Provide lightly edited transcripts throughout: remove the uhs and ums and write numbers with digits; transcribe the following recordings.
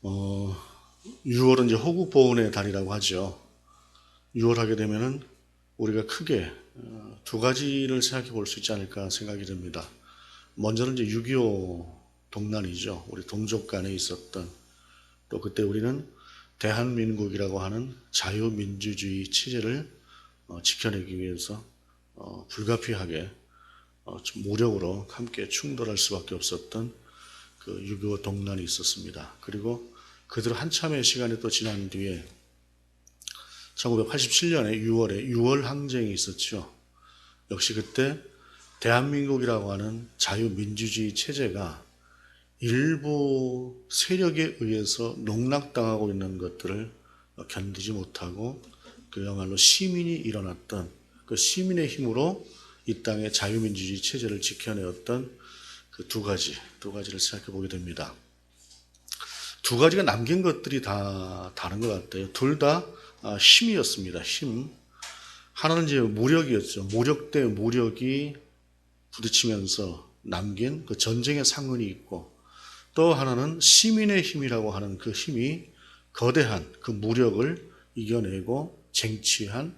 어, 6월은 이제 호국보훈의 달이라고 하죠. 6월 하게 되면은 우리가 크게 두 가지를 생각해 볼 수 있지 않을까 생각이 듭니다. 먼저는 이제 6.25 동란이죠. 우리 동족 간에 있었던, 또 그때 우리는 대한민국이라고 하는 자유민주주의 체제를 지켜내기 위해서 불가피하게 무력으로 함께 충돌할 수밖에 없었던 그 6.25 동란이 있었습니다. 그리고 그대로 한참의 시간이 또 지난 뒤에 1987년에 6월에 6월 항쟁이 있었죠. 역시 그때 대한민국이라고 하는 자유민주주의 체제가 일부 세력에 의해서 농락당하고 있는 것들을 견디지 못하고 그야말로 시민이 일어났던 그 시민의 힘으로 이 땅의 자유민주주의 체제를 지켜내었던 그 두 가지를 생각해 보게 됩니다. 두 가지가 남긴 것들이 다 다른 것 같아요. 둘 다 힘이었습니다. 힘. 하나는 이제 무력이었죠. 무력 대 무력이 부딪히면서 남긴 그 전쟁의 상흔이 있고, 또 하나는 시민의 힘이라고 하는 그 힘이 거대한 그 무력을 이겨내고 쟁취한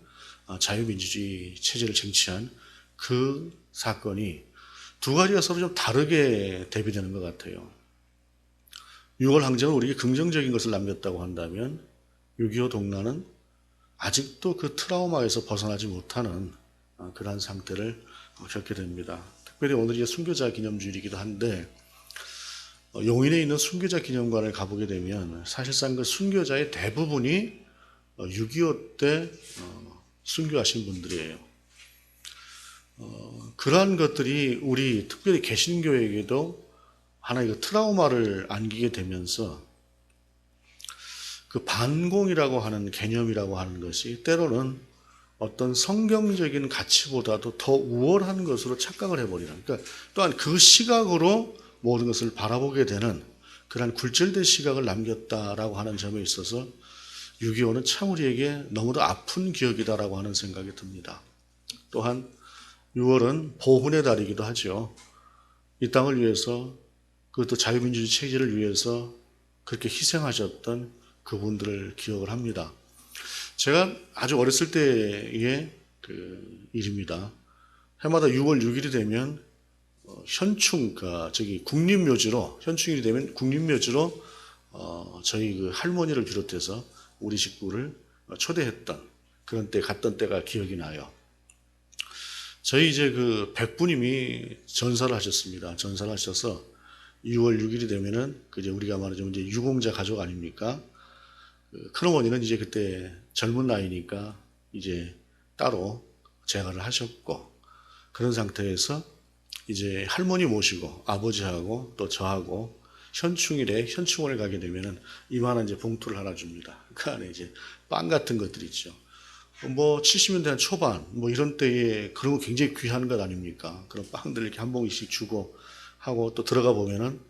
자유민주주의 체제를 쟁취한 그 사건이 두 가지가 서로 좀 다르게 대비되는 것 같아요. 6월 항쟁은 우리에게 긍정적인 것을 남겼다고 한다면 6.25 동란은 아직도 그 트라우마에서 벗어나지 못하는 그러한 상태를 겪게 됩니다. 특별히 오늘이 순교자 기념주일이기도 한데 용인에 있는 순교자 기념관을 가보게 되면 사실상 그 순교자의 대부분이 6.25 때 순교하신 분들이에요. 그러한 것들이 우리 특별히 개신교에게도 하나의 그 트라우마를 안기게 되면서 그 반공이라고 하는 개념이라고 하는 것이 때로는 어떤 성경적인 가치보다도 더 우월한 것으로 착각을 해버리는, 그러니까 또한 그 시각으로 모든 것을 바라보게 되는 그러한 굴절된 시각을 남겼다라고 하는 점에 있어서 6.25는 참 우리에게 너무도 아픈 기억이다라고 하는 생각이 듭니다. 또한 6월은 보훈의 달이기도 하죠. 이 땅을 위해서, 그것도 자유민주주의 체제를 위해서 그렇게 희생하셨던 그분들을 기억을 합니다. 제가 아주 어렸을 때의 그 일입니다. 해마다 6월 6일이 되면 현충, 국립묘지로, 현충일이 되면 국립묘지로 저희 그 할머니를 비롯해서 우리 식구를 초대했던 그런 때 갔던 때가 기억이 나요. 저희 이제 그 백부님이 전사를 하셨습니다. 전사를 하셔서 6월 6일이 되면은 이제 우리가 말하자면 이제 유공자 가족 아닙니까? 큰어머니는 이제 그때 젊은 나이니까 이제 따로 재가를 하셨고, 그런 상태에서 이제 할머니 모시고 아버지하고 또 저하고 현충일에 현충원을 가게 되면은 이만한 이제 봉투를 하나 줍니다. 그 안에 이제 빵 같은 것들 있죠. 뭐 70년대 한 초반 뭐 이런 때에 그런 거 굉장히 귀한 것 아닙니까? 그런 빵들 이렇게 한 봉지씩 주고 하고, 또 들어가 보면은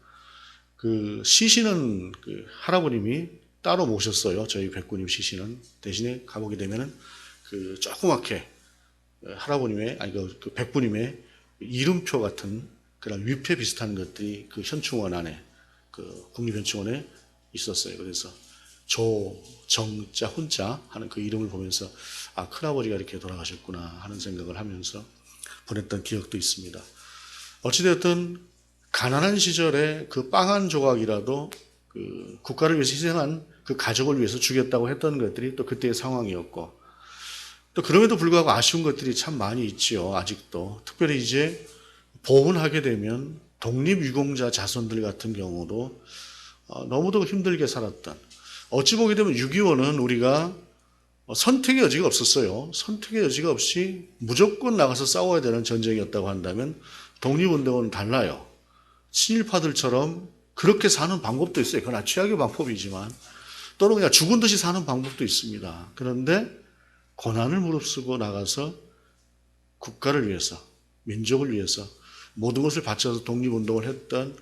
그 시신은 그 할아버님이 따로 모셨어요. 저희 백구님 시신은. 대신에 가보게 되면은 그 조그맣게 할아버님의, 아니 그 백부님의 이름표 같은 그런 위패 비슷한 것들이 그 현충원 안에, 그 국립현충원에 있었어요. 그래서 조정자 혼자 하는 그 이름을 보면서 아, 큰아버지가 이렇게 돌아가셨구나 하는 생각을 하면서 보냈던 기억도 있습니다. 어찌되었든 가난한 시절에 그 빵 한 조각이라도 그 국가를 위해서 희생한 그 가족을 위해서 주겠다고 했던 것들이 또 그때의 상황이었고, 또 그럼에도 불구하고 아쉬운 것들이 참 많이 있지요. 아직도. 특별히 이제 보훈하게 되면 독립유공자 자손들 같은 경우도 너무도 힘들게 살았던, 어찌 보게 되면 6.25는 우리가 선택의 여지가 없었어요. 선택의 여지가 없이 무조건 나가서 싸워야 되는 전쟁이었다고 한다면 독립운동은 달라요. 친일파들처럼 그렇게 사는 방법도 있어요. 그건 아주 최악의 방법이지만, 또는 그냥 죽은 듯이 사는 방법도 있습니다. 그런데 고난을 무릅쓰고 나가서 국가를 위해서, 민족을 위해서 모든 것을 바쳐서 독립운동을 했던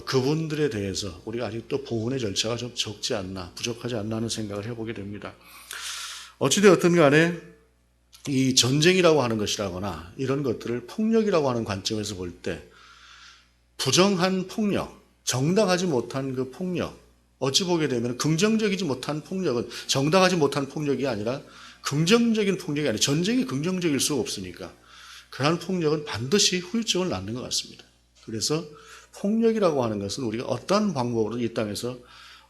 그분들에 대해서 우리가 아직도 보훈의 절차가 좀 적지 않나, 부족하지 않나 하는 생각을 해보게 됩니다. 어찌되었든 간에 이 전쟁이라고 하는 것이라거나 이런 것들을 폭력이라고 하는 관점에서 볼 때 부정한 폭력, 정당하지 못한 그 폭력, 어찌 보게 되면 긍정적이지 못한 폭력은 정당하지 못한 폭력이 아니라 긍정적인 폭력이 아니라 전쟁이 긍정적일 수가 없으니까 그러한 폭력은 반드시 후유증을 낳는 것 같습니다. 그래서 폭력이라고 하는 것은 우리가 어떠한 방법으로 이 땅에서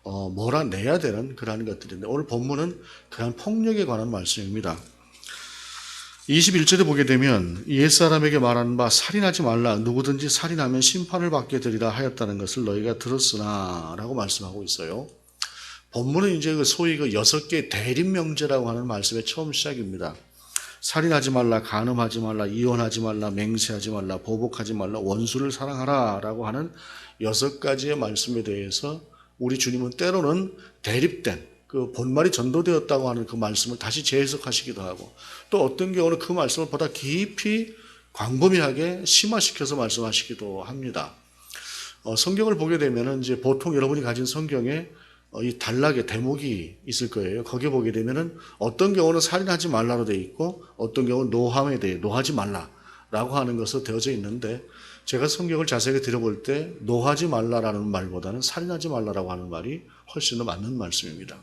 몰아내야 되는 그러한 것들인데 오늘 본문은 그러한 폭력에 관한 말씀입니다. 21절에 보게 되면 옛사람에게 말하는 바 살인하지 말라 누구든지 살인하면 심판을 받게 되리라 하였다는 것을 너희가 들었으나 라고 말씀하고 있어요. 본문은 이제 소위 6개 대립명제라고 하는 말씀의 처음 시작입니다. 살인하지 말라, 간음하지 말라, 이혼하지 말라, 맹세하지 말라, 보복하지 말라, 원수를 사랑하라 라고 하는 6가지의 말씀에 대해서 우리 주님은 때로는 대립된 그 본말이 전도되었다고 하는 그 말씀을 다시 재해석하시기도 하고 또 어떤 경우는 그 말씀을 보다 깊이 광범위하게 심화시켜서 말씀하시기도 합니다. 성경을 보게 되면은 이제 보통 여러분이 가진 성경에 이 단락에 대목이 있을 거예요. 거기에 보게 되면은 어떤 경우는 살인하지 말라로 되어 있고 어떤 경우는 노함에 대해 노하지 말라라고 하는 것으로 되어져 있는데 제가 성경을 자세하게 들여볼 때 노하지 말라라는 말보다는 살인하지 말라라고 하는 말이 훨씬 더 맞는 말씀입니다.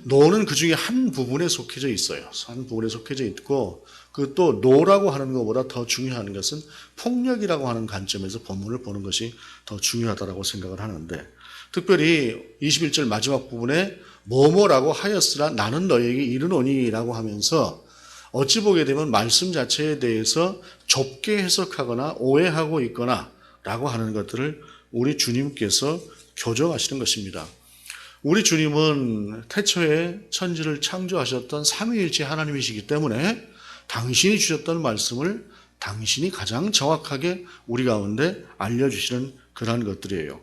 노는 그 중에 한 부분에 속해져 있어요. 한 부분에 속해져 있고 그 또 노라고 하는 것보다 더 중요한 것은 폭력이라고 하는 관점에서 본문을 보는 것이 더 중요하다고 생각을 하는데 특별히 21절 마지막 부분에 뭐뭐라고 하였으나 나는 너에게 이르노니 라고 하면서 어찌 보게 되면 말씀 자체에 대해서 좁게 해석하거나 오해하고 있거나 라고 하는 것들을 우리 주님께서 교정하시는 것입니다. 우리 주님은 태초에 천지를 창조하셨던 삼위일체 하나님이시기 때문에 당신이 주셨던 말씀을 당신이 가장 정확하게 우리 가운데 알려주시는 그러한 것들이에요.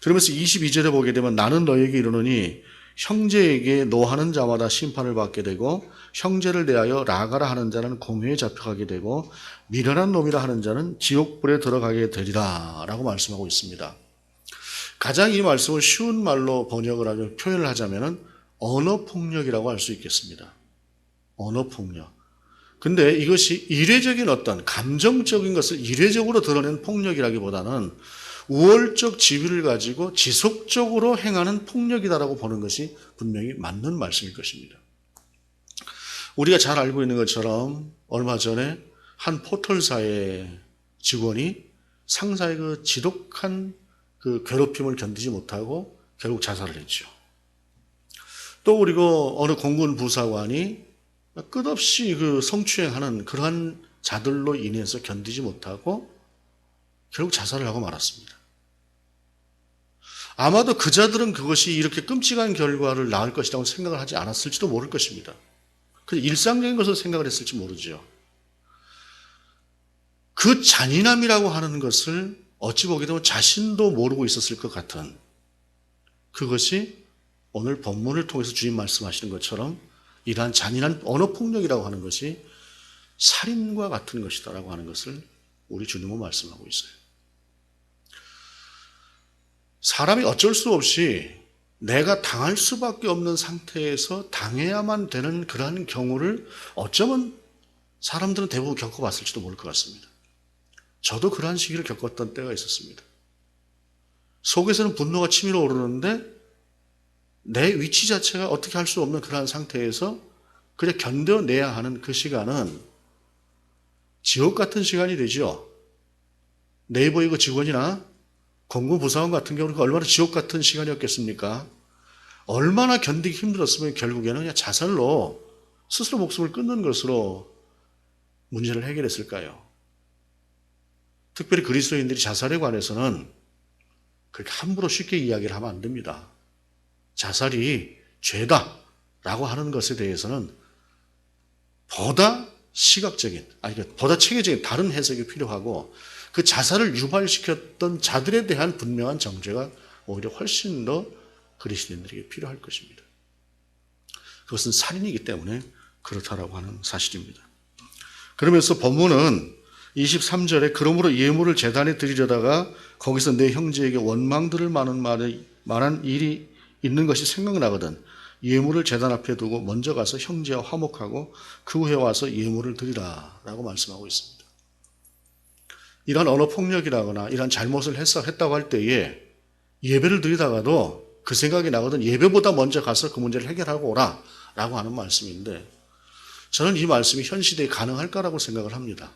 그러면서 22절에 보게 되면 나는 너에게 이르노니 형제에게 노하는 자마다 심판을 받게 되고 형제를 대하여 라가라 하는 자는 공회에 잡혀가게 되고 미련한 놈이라 하는 자는 지옥불에 들어가게 되리라 라고 말씀하고 있습니다. 가장 이 말씀을 쉬운 말로 번역을 하면 표현을 하자면 언어폭력이라고 할 수 있겠습니다. 언어폭력. 근데 이것이 이례적인 어떤 감정적인 것을 이례적으로 드러낸 폭력이라기보다는 우월적 지위를 가지고 지속적으로 행하는 폭력이다라고 보는 것이 분명히 맞는 말씀일 것입니다. 우리가 잘 알고 있는 것처럼 얼마 전에 한 포털사의 직원이 상사의 그 지독한 그 괴롭힘을 견디지 못하고 결국 자살을 했죠. 또 그리고 어느 공군 부사관이 끝없이 그 성추행하는 그러한 자들로 인해서 견디지 못하고 결국 자살을 하고 말았습니다. 아마도 그 자들은 그것이 이렇게 끔찍한 결과를 낳을 것이라고 생각을 하지 않았을지도 모를 것입니다. 그냥 일상적인 것을 생각을 했을지 모르죠. 그 잔인함이라고 하는 것을 어찌 보게 되면 자신도 모르고 있었을 것 같은 그것이 오늘 본문을 통해서 주님 말씀하시는 것처럼 이러한 잔인한 언어폭력이라고 하는 것이 살인과 같은 것이다라고 하는 것을 우리 주님은 말씀하고 있어요. 사람이 어쩔 수 없이 내가 당할 수밖에 없는 상태에서 당해야만 되는 그러한 경우를 어쩌면 사람들은 대부분 겪어봤을지도 모를 것 같습니다. 저도 그러한 시기를 겪었던 때가 있었습니다. 속에서는 분노가 치밀어 오르는데 내 위치 자체가 어떻게 할 수 없는 그러한 상태에서 그냥 견뎌내야 하는 그 시간은 지옥 같은 시간이 되죠. 네이버 이거 직원이나 공군 부사관 같은 경우는 얼마나 지옥 같은 시간이었겠습니까? 얼마나 견디기 힘들었으면 결국에는 그냥 자살로 스스로 목숨을 끊는 것으로 문제를 해결했을까요? 특별히 그리스도인들이 자살에 관해서는 그렇게 함부로 쉽게 이야기를 하면 안 됩니다. 자살이 죄다라고 하는 것에 대해서는 보다 시각적인, 보다 체계적인 다른 해석이 필요하고 그 자살을 유발시켰던 자들에 대한 분명한 정죄가 오히려 훨씬 더 그리스도인들에게 필요할 것입니다. 그것은 살인이기 때문에 그렇다라고 하는 사실입니다. 그러면서 본문은 23절에 그러므로 예물을 제단에 드리려다가 거기서 내 형제에게 원망들을 말한 일이 있는 것이 생각나거든 예물을 제단 앞에 두고 먼저 가서 형제와 화목하고 그 후에 와서 예물을 드리라 라고 말씀하고 있습니다. 이런 언어폭력이라거나 이런 잘못을 했다고 할 때에 예배를 드리다가도 그 생각이 나거든. 예배보다 먼저 가서 그 문제를 해결하고 오라 라고 하는 말씀인데, 저는 이 말씀이 현 시대에 가능할까라고 생각을 합니다.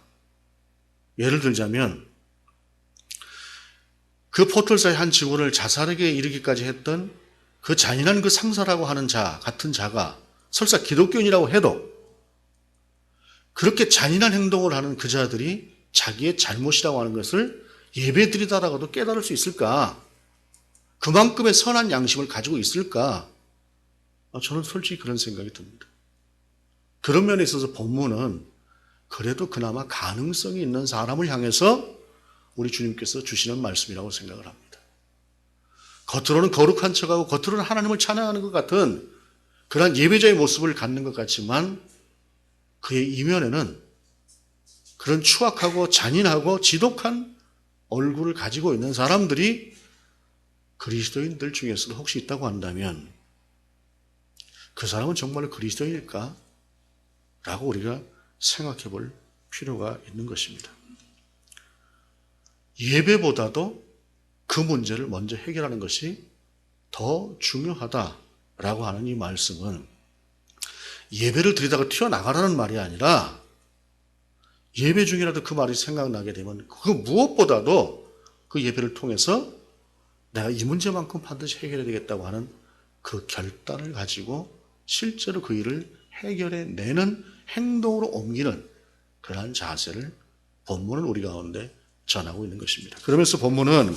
예를 들자면 그 포털사의 한 직원을 자살하게 이르기까지 했던 그 잔인한 그 상사라고 하는 자, 같은 자가 설사 기독교인이라고 해도 그렇게 잔인한 행동을 하는 그 자들이 자기의 잘못이라고 하는 것을 예배 드리다라고도 깨달을 수 있을까? 그만큼의 선한 양심을 가지고 있을까? 저는 솔직히 그런 생각이 듭니다. 그런 면에 있어서 본문은 그래도 그나마 가능성이 있는 사람을 향해서 우리 주님께서 주시는 말씀이라고 생각을 합니다. 겉으로는 거룩한 척하고 겉으로는 하나님을 찬양하는 것 같은 그런 예배자의 모습을 갖는 것 같지만 그의 이면에는 그런 추악하고 잔인하고 지독한 얼굴을 가지고 있는 사람들이 그리스도인들 중에서도 혹시 있다고 한다면 그 사람은 정말로 그리스도인일까? 라고 우리가 생각해 볼 필요가 있는 것입니다. 예배보다도 그 문제를 먼저 해결하는 것이 더 중요하다라고 하는 이 말씀은 예배를 드리다가 튀어나가라는 말이 아니라 예배 중이라도 그 말이 생각나게 되면 그 무엇보다도 그 예배를 통해서 내가 이 문제만큼 반드시 해결해야 되겠다고 하는 그 결단을 가지고 실제로 그 일을 해결해내는 행동으로 옮기는 그러한 자세를 본문은 우리 가운데 전하고 있는 것입니다. 그러면서 본문은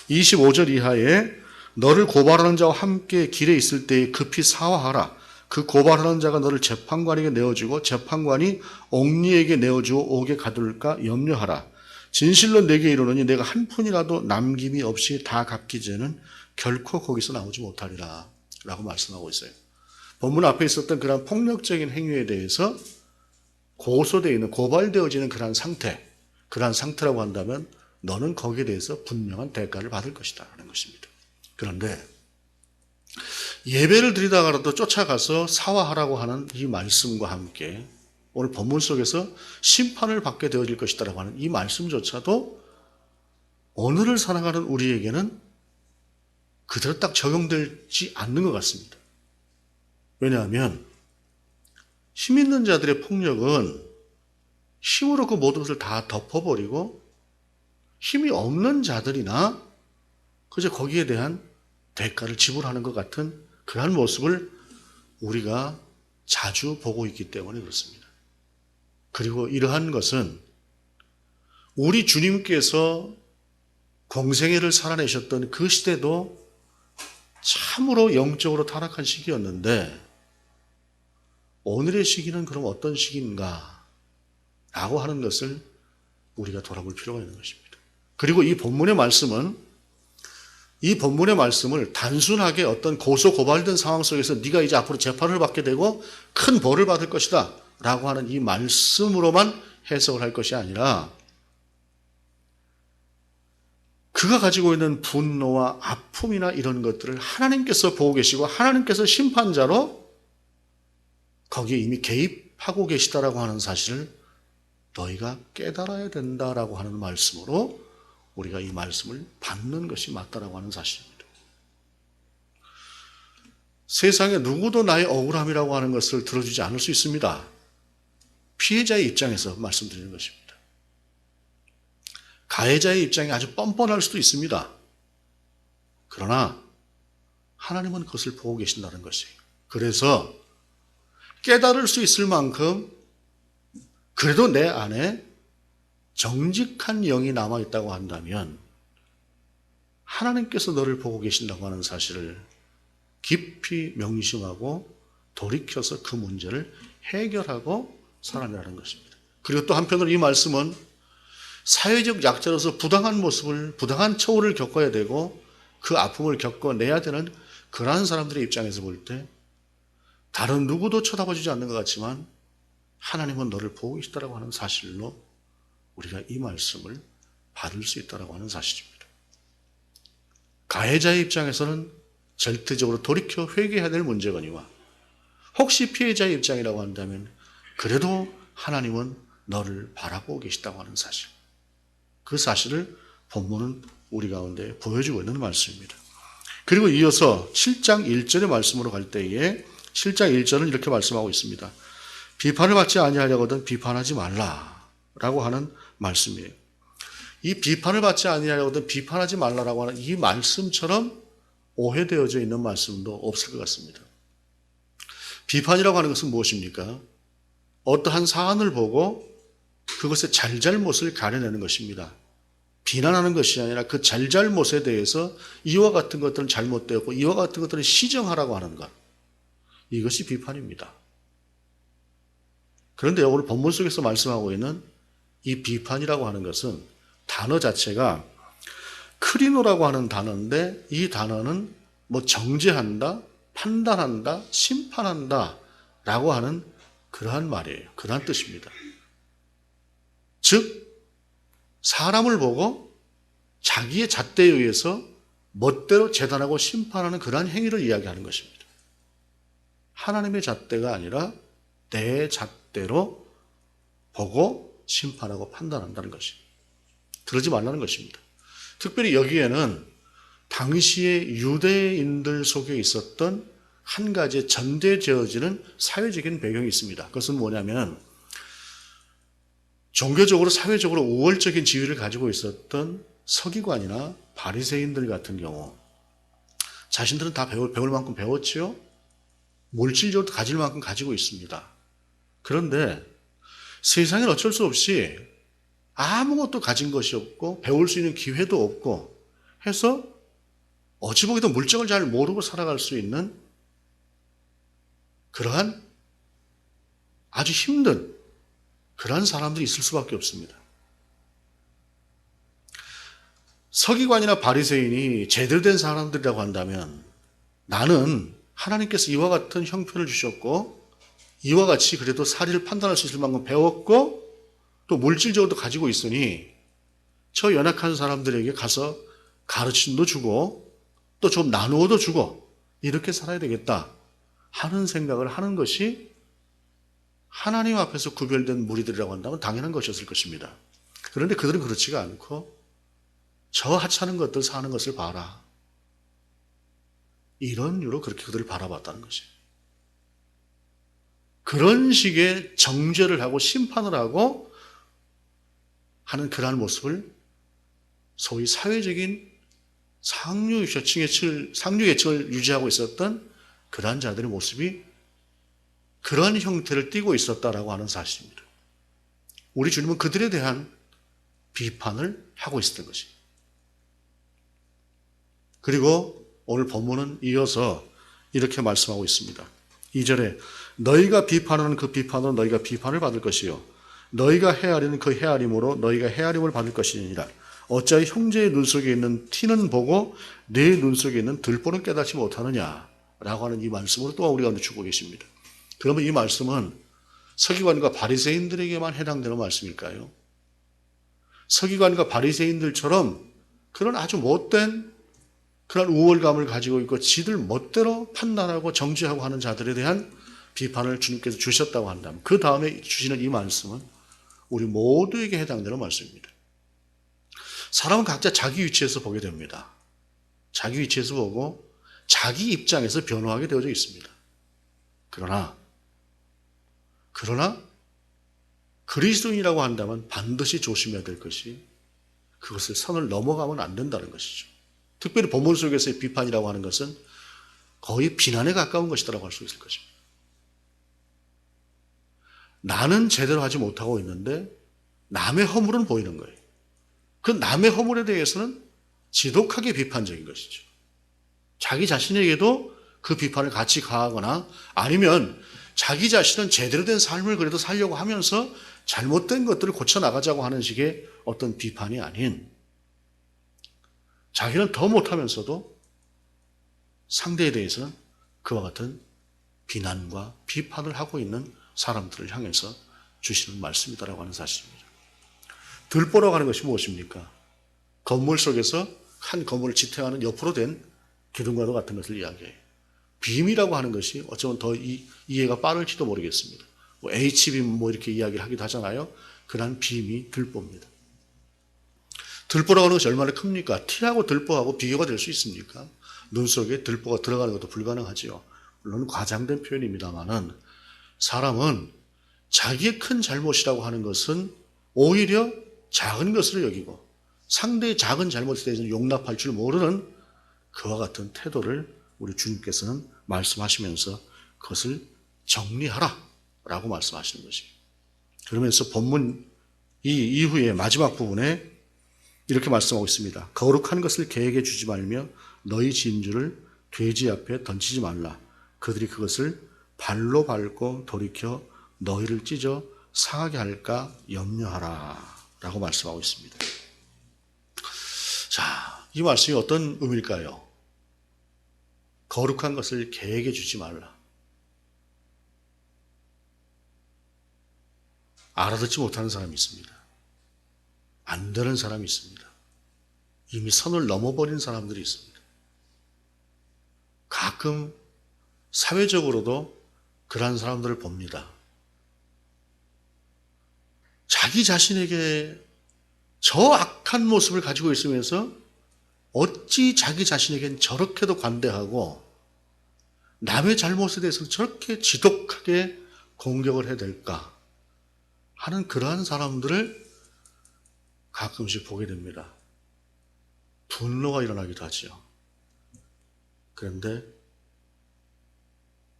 25절 이하에 너를 고발하는 자와 함께 길에 있을 때에 급히 사화하라. 그 고발하는 자가 너를 재판관에게 내어주고 재판관이 옥리에게 내어주어 옥에 가둘까 염려하라. 진실로 내게 이르노니 내가 한 푼이라도 남김이 없이 다 갚기 전에는 결코 거기서 나오지 못하리라 라고 말씀하고 있어요. 본문 앞에 있었던 그런 폭력적인 행위에 대해서 고소되어 있는, 고발되어지는 그러한 상태라고 한다면 너는 거기에 대해서 분명한 대가를 받을 것이다 라는 것입니다. 그런데 예배를 드리다가라도 쫓아가서 사화하라고 하는 이 말씀과 함께 오늘 본문 속에서 심판을 받게 되어질 것이다라고 하는 이 말씀조차도 오늘을 살아가는 우리에게는 그대로 딱 적용되지 않는 것 같습니다. 왜냐하면 힘 있는 자들의 폭력은 힘으로 그 모든 것을 다 덮어버리고 힘이 없는 자들이나 그저 거기에 대한 대가를 지불하는 것 같은 그러한 모습을 우리가 자주 보고 있기 때문에 그렇습니다. 그리고 이러한 것은 우리 주님께서 공생애를 살아내셨던 그 시대도 참으로 영적으로 타락한 시기였는데 오늘의 시기는 그럼 어떤 시기인가 라고 하는 것을 우리가 돌아볼 필요가 있는 것입니다. 그리고 이 본문의 말씀을 단순하게 어떤 고소 고발된 상황 속에서 네가 이제 앞으로 재판을 받게 되고 큰 벌을 받을 것이다 라고 하는 이 말씀으로만 해석을 할 것이 아니라 그가 가지고 있는 분노와 아픔이나 이런 것들을 하나님께서 보고 계시고 하나님께서 심판자로 거기에 이미 개입하고 계시다라고 하는 사실을 너희가 깨달아야 된다라고 하는 말씀으로 우리가 이 말씀을 받는 것이 맞다라고 하는 사실입니다. 세상에 누구도 나의 억울함이라고 하는 것을 들어주지 않을 수 있습니다. 피해자의 입장에서 말씀드리는 것입니다. 가해자의 입장이 아주 뻔뻔할 수도 있습니다. 그러나 하나님은 그것을 보고 계신다는 것이에요. 그래서 깨달을 수 있을 만큼 그래도 내 안에 정직한 영이 남아있다고 한다면 하나님께서 너를 보고 계신다고 하는 사실을 깊이 명심하고 돌이켜서 그 문제를 해결하고 살아내라는 것입니다. 그리고 또 한편으로 이 말씀은 사회적 약자로서 부당한 모습을, 부당한 처우를 겪어야 되고 그 아픔을 겪어내야 되는 그러한 사람들의 입장에서 볼 때 다른 누구도 쳐다봐주지 않는 것 같지만 하나님은 너를 보고 계시다라고 하는 사실로 우리가 이 말씀을 받을 수 있다라고 하는 사실입니다. 가해자의 입장에서는 절대적으로 돌이켜 회개해야 될 문제거니와 혹시 피해자의 입장이라고 한다면 그래도 하나님은 너를 바라보고 계시다고 하는 사실, 그 사실을 본문은 우리 가운데 보여주고 있는 말씀입니다. 그리고 이어서 7장 1절의 말씀으로 갈 때에 7장 1절은 이렇게 말씀하고 있습니다. 비판을 받지 아니하려거든 비판하지 말라라고 하는 말씀이에요. 이 비판을 받지 아니하려거든 비판하지 말라라고 하는 이 말씀처럼 오해되어져 있는 말씀도 없을 것 같습니다. 비판이라고 하는 것은 무엇입니까? 어떠한 사안을 보고 그것의 잘잘못을 가려내는 것입니다. 비난하는 것이 아니라 그 잘잘못에 대해서 이와 같은 것들은 잘못되었고 이와 같은 것들은 시정하라고 하는 것. 이것이 비판입니다. 그런데 오늘 본문 속에서 말씀하고 있는 이 비판이라고 하는 것은 단어 자체가 크리노라고 하는 단어인데 이 단어는 뭐 정죄한다, 판단한다, 심판한다 라고 하는 그러한 말이에요. 그러한 뜻입니다. 즉 사람을 보고 자기의 잣대에 의해서 멋대로 재단하고 심판하는 그러한 행위를 이야기하는 것입니다. 하나님의 잣대가 아니라 내 잣대로 보고 심판하고 판단한다는 것입니다. 그러지 말라는 것입니다. 특별히 여기에는 당시의 유대인들 속에 있었던 한 가지의 전대되어지는 사회적인 배경이 있습니다. 그것은 뭐냐면 종교적으로 사회적으로 우월적인 지위를 가지고 있었던 서기관이나 바리새인들 같은 경우 자신들은 다 배울 만큼 배웠지요. 물질적으로 가질 만큼 가지고 있습니다. 그런데 세상엔 어쩔 수 없이 아무것도 가진 것이 없고 배울 수 있는 기회도 없고 해서 어찌 보기도 물정을 잘 모르고 살아갈 수 있는 그러한 아주 힘든 그러한 사람들이 있을 수밖에 없습니다. 서기관이나 바리새인이 제대로 된 사람들이라고 한다면 나는 하나님께서 이와 같은 형편을 주셨고 이와 같이 그래도 사리를 판단할 수 있을 만큼 배웠고 또 물질적으로도 가지고 있으니 저 연약한 사람들에게 가서 가르침도 주고 또 좀 나누어도 주고 이렇게 살아야 되겠다 하는 생각을 하는 것이 하나님 앞에서 구별된 무리들이라고 한다면 당연한 것이었을 것입니다. 그런데 그들은 그렇지가 않고 저 하찮은 것들 사는 것을 봐라. 이런 이유로 그렇게 그들을 바라봤다는 것이에요. 그런 식의 정죄를 하고 심판을 하고 하는 그러한 모습을 소위 사회적인 상류계층을 유지하고 있었던 그러한 자들의 모습이 그러한 형태를 띠고 있었다라고 하는 사실입니다. 우리 주님은 그들에 대한 비판을 하고 있었던 것입니다. 그리고 오늘 본문은 이어서 이렇게 말씀하고 있습니다. 2절에 너희가 비판하는 그 비판으로 너희가 비판을 받을 것이요 너희가 헤아리는 그 헤아림으로 너희가 헤아림을 받을 것이니라. 어찌하여 형제의 눈 속에 있는 티는 보고 내 눈 속에 있는 들보는 깨닫지 못하느냐라고 하는 이 말씀으로 또한 우리 가운데 주고 계십니다. 그러면 이 말씀은 서기관과 바리새인들에게만 해당되는 말씀일까요? 서기관과 바리새인들처럼 그런 아주 못된 그런 우월감을 가지고 있고 지들 멋대로 판단하고 정죄하고 하는 자들에 대한 비판을 주님께서 주셨다고 한다면 그 다음에 주시는 이 말씀은 우리 모두에게 해당되는 말씀입니다. 사람은 각자 자기 위치에서 보게 됩니다. 자기 위치에서 보고 자기 입장에서 변화하게 되어져 있습니다. 그러나 그리스도인이라고 한다면 반드시 조심해야 될 것이 그것을 선을 넘어가면 안 된다는 것이죠. 특별히 본문 속에서의 비판이라고 하는 것은 거의 비난에 가까운 것이라고 할 수 있을 것입니다. 나는 제대로 하지 못하고 있는데 남의 허물은 보이는 거예요. 그 남의 허물에 대해서는 지독하게 비판적인 것이죠. 자기 자신에게도 그 비판을 같이 가하거나 아니면 자기 자신은 제대로 된 삶을 그래도 살려고 하면서 잘못된 것들을 고쳐나가자고 하는 식의 어떤 비판이 아닌 자기는 더 못하면서도 상대에 대해서는 그와 같은 비난과 비판을 하고 있는 사람들을 향해서 주시는 말씀이다라고 하는 사실입니다. 들보라고 하는 것이 무엇입니까? 건물 속에서 한 건물을 지탱하는 옆으로 된 기둥과도 같은 것을 이야기해요. 빔이라고 하는 것이 어쩌면 더 이해가 빠를지도 모르겠습니다. 뭐 H빔 뭐 이렇게 이야기를 하기도 하잖아요. 그러한 빔이 들보입니다. 들보라고 하는 것이 얼마나 큽니까? 티하고 들보하고 비교가 될 수 있습니까? 눈 속에 들보가 들어가는 것도 불가능하지요. 물론 과장된 표현입니다만은 사람은 자기의 큰 잘못이라고 하는 것은 오히려 작은 것으로 여기고 상대의 작은 잘못에 대해서는 용납할 줄 모르는 그와 같은 태도를 우리 주님께서는 말씀하시면서 그것을 정리하라 라고 말씀하시는 것입니다. 그러면서 본문 이 이후에 마지막 부분에 이렇게 말씀하고 있습니다. 거룩한 것을 계획해 주지 말며 너희 진주를 돼지 앞에 던지지 말라. 그들이 그것을 발로 밟고 돌이켜 너희를 찢어 상하게 할까 염려하라 라고 말씀하고 있습니다. 자, 이 말씀이 어떤 의미일까요? 거룩한 것을 계획해 주지 말라. 알아듣지 못하는 사람이 있습니다. 안 되는 사람이 있습니다. 이미 선을 넘어버린 사람들이 있습니다. 가끔 사회적으로도 그러한 사람들을 봅니다. 자기 자신에게 저 악한 모습을 가지고 있으면서 어찌 자기 자신에겐 저렇게도 관대하고 남의 잘못에 대해서는 저렇게 지독하게 공격을 해야 될까 하는 그러한 사람들을 가끔씩 보게 됩니다. 분노가 일어나기도 하죠. 그런데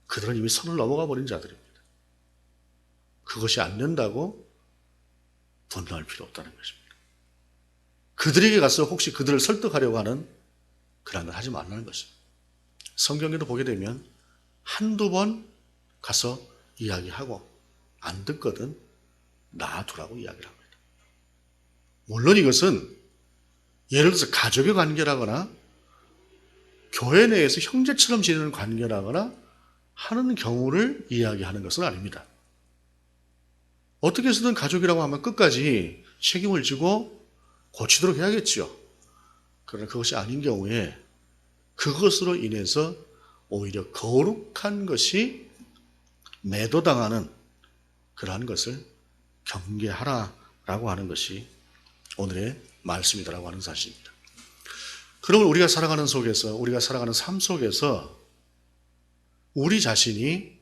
그들은 이미 선을 넘어가 버린 자들입니다. 그것이 안 된다고 분노할 필요 없다는 것입니다. 그들에게 가서 혹시 그들을 설득하려고 하는 그런 걸 하지 말라는 것입니다. 성경에도 보게 되면 한두 번 가서 이야기하고 안 듣거든 놔두라고 이야기를 합니다. 물론 이것은 예를 들어서 가족의 관계라거나 교회 내에서 형제처럼 지내는 관계라거나 하는 경우를 이야기하는 것은 아닙니다. 어떻게 해서든 가족이라고 하면 끝까지 책임을 지고 고치도록 해야겠죠. 그러나 그것이 아닌 경우에 그것으로 인해서 오히려 거룩한 것이 매도당하는 그러한 것을 경계하라라고 하는 것이 오늘의 말씀이다라고 하는 사실입니다. 그러면 우리가 살아가는 속에서, 우리가 살아가는 삶 속에서 우리 자신이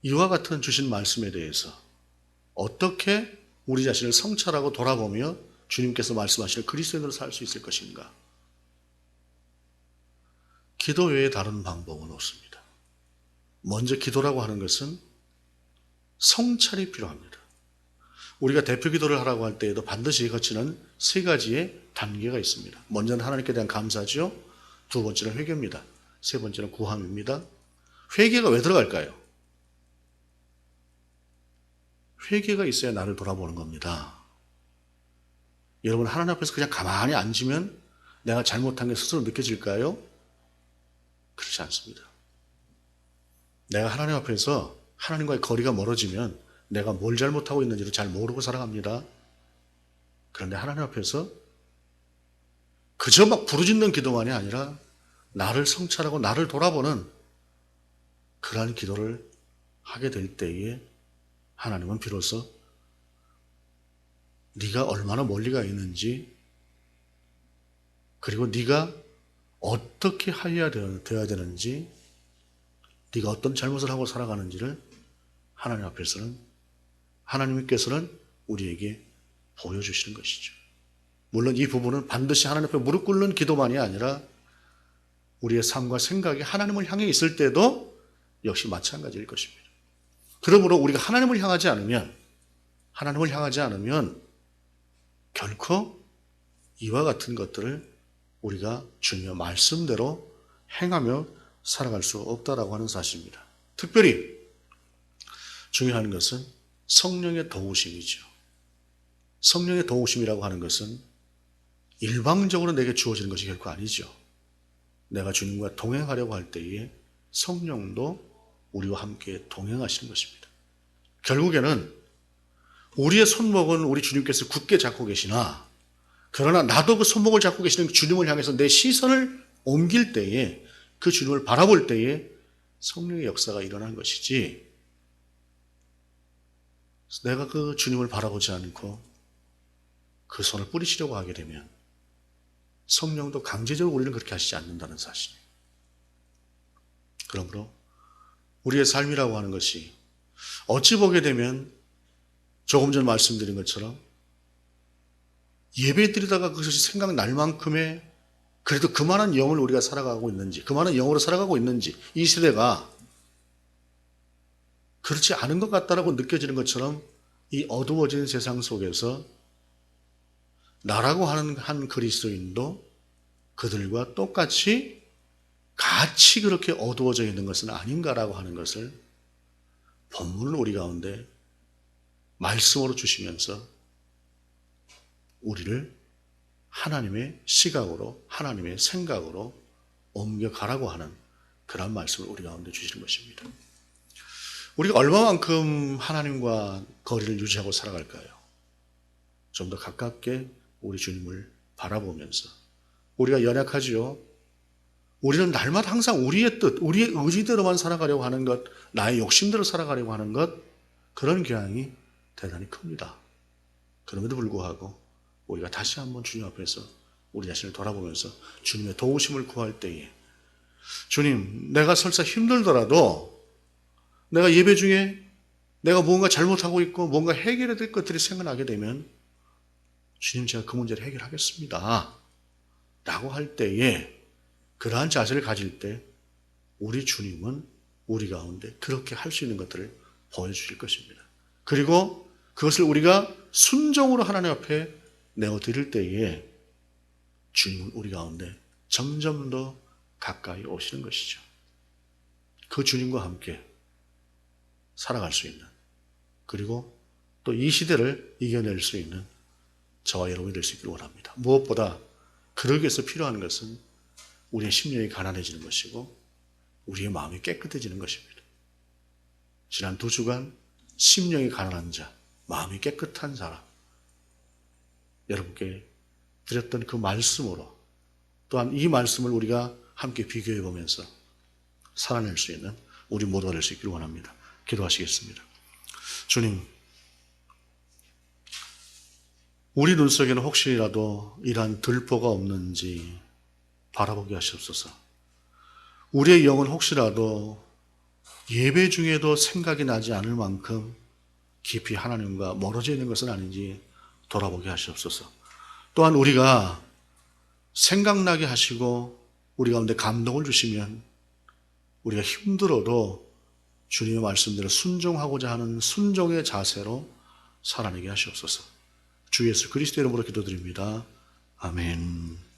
이와 같은 주신 말씀에 대해서 어떻게 우리 자신을 성찰하고 돌아보며 주님께서 말씀하실 그리스도인으로 살 수 있을 것인가? 기도 외에 다른 방법은 없습니다. 먼저 기도라고 하는 것은 성찰이 필요합니다. 우리가 대표 기도를 하라고 할 때에도 반드시 거치는 세 가지의 단계가 있습니다. 먼저는 하나님께 대한 감사죠. 두 번째는 회개입니다. 세 번째는 구함입니다. 회개가 왜 들어갈까요? 회개가 있어야 나를 돌아보는 겁니다. 여러분 하나님 앞에서 그냥 가만히 앉으면 내가 잘못한 게 스스로 느껴질까요? 그렇지 않습니다. 내가 하나님 앞에서 하나님과의 거리가 멀어지면 내가 뭘 잘못하고 있는지를 잘 모르고 살아갑니다. 그런데 하나님 앞에서 그저 막 부르짖는 기도만이 아니라 나를 성찰하고 나를 돌아보는 그러한 기도를 하게 될 때에 하나님은 비로소 네가 얼마나 멀리 가 있는지 그리고 네가 어떻게 하여야 되어야 되는지 네가 어떤 잘못을 하고 살아가는지를 하나님 앞에서는 하나님께서는 우리에게 보여주시는 것이죠. 물론 이 부분은 반드시 하나님 앞에 무릎 꿇는 기도만이 아니라 우리의 삶과 생각이 하나님을 향해 있을 때도 역시 마찬가지일 것입니다. 그러므로 우리가 하나님을 향하지 않으면 결코 이와 같은 것들을 우리가 주님의 말씀대로 행하며 살아갈 수 없다라고 하는 사실입니다. 특별히 중요한 것은 성령의 도우심이죠. 성령의 도우심이라고 하는 것은 일방적으로 내게 주어지는 것이 결코 아니죠. 내가 주님과 동행하려고 할 때에 성령도 우리와 함께 동행하시는 것입니다. 결국에는 우리의 손목은 우리 주님께서 굳게 잡고 계시나 그러나 나도 그 손목을 잡고 계시는 주님을 향해서 내 시선을 옮길 때에 그 주님을 바라볼 때에 성령의 역사가 일어난 것이지 내가 그 주님을 바라보지 않고 그 손을 뿌리시려고 하게 되면 성령도 강제적으로 우리는 그렇게 하시지 않는다는 사실이에요. 그러므로 우리의 삶이라고 하는 것이 어찌 보게 되면 조금 전 말씀드린 것처럼 예배 드리다가 그것이 생각날 만큼의 그래도 그만한 영을 우리가 살아가고 있는지, 그만한 영으로 살아가고 있는지, 이 세대가 그렇지 않은 것 같다라고 느껴지는 것처럼 이 어두워진 세상 속에서 나라고 하는 한 그리스도인도 그들과 똑같이 같이 그렇게 어두워져 있는 것은 아닌가라고 하는 것을 본문을 우리 가운데 말씀으로 주시면서 우리를 하나님의 시각으로, 하나님의 생각으로 옮겨가라고 하는 그런 말씀을 우리 가운데 주시는 것입니다. 우리가 얼마만큼 하나님과 거리를 유지하고 살아갈까요? 좀 더 가깝게 우리 주님을 바라보면서. 우리가 연약하지요. 우리는 날마다 항상 우리의 뜻, 우리의 의지대로만 살아가려고 하는 것, 나의 욕심대로 살아가려고 하는 것, 그런 경향이 대단히 큽니다. 그럼에도 불구하고 우리가 다시 한번 주님 앞에서 우리 자신을 돌아보면서 주님의 도우심을 구할 때에, 주님, 내가 설사 힘들더라도 내가 예배 중에 내가 무언가 잘못하고 있고 뭔가 해결해야 될 것들이 생각나게 되면 주님, 제가 그 문제를 해결하겠습니다 라고 할 때에, 그러한 자세를 가질 때 우리 주님은 우리 가운데 그렇게 할 수 있는 것들을 보여주실 것입니다. 그리고 그것을 우리가 순종으로 하나님 앞에 내어드릴 때에 주님은 우리 가운데 점점 더 가까이 오시는 것이죠. 그 주님과 함께 살아갈 수 있는, 그리고 또 이 시대를 이겨낼 수 있는 저와 여러분이 될 수 있기를 원합니다. 무엇보다 그러기 위해서 필요한 것은 우리의 심령이 가난해지는 것이고 우리의 마음이 깨끗해지는 것입니다. 지난 2주간 심령이 가난한 자, 마음이 깨끗한 사람, 여러분께 드렸던 그 말씀으로, 또한 이 말씀을 우리가 함께 비교해 보면서 살아낼 수 있는 우리 모두가 될 수 있기를 원합니다. 기도하시겠습니다. 주님, 우리 눈 속에는 혹시라도 이러한 들보가 없는지 바라보게 하시옵소서. 우리의 영은 혹시라도 예배 중에도 생각이 나지 않을 만큼 깊이 하나님과 멀어져 있는 것은 아닌지 돌아보게 하시옵소서. 또한 우리가 생각나게 하시고 우리 가운데 감동을 주시면 우리가 힘들어도 주님의 말씀대로 순종하고자 하는 순종의 자세로 살아내게 하시옵소서. 주 예수 그리스도 이름으로 기도드립니다. 아멘.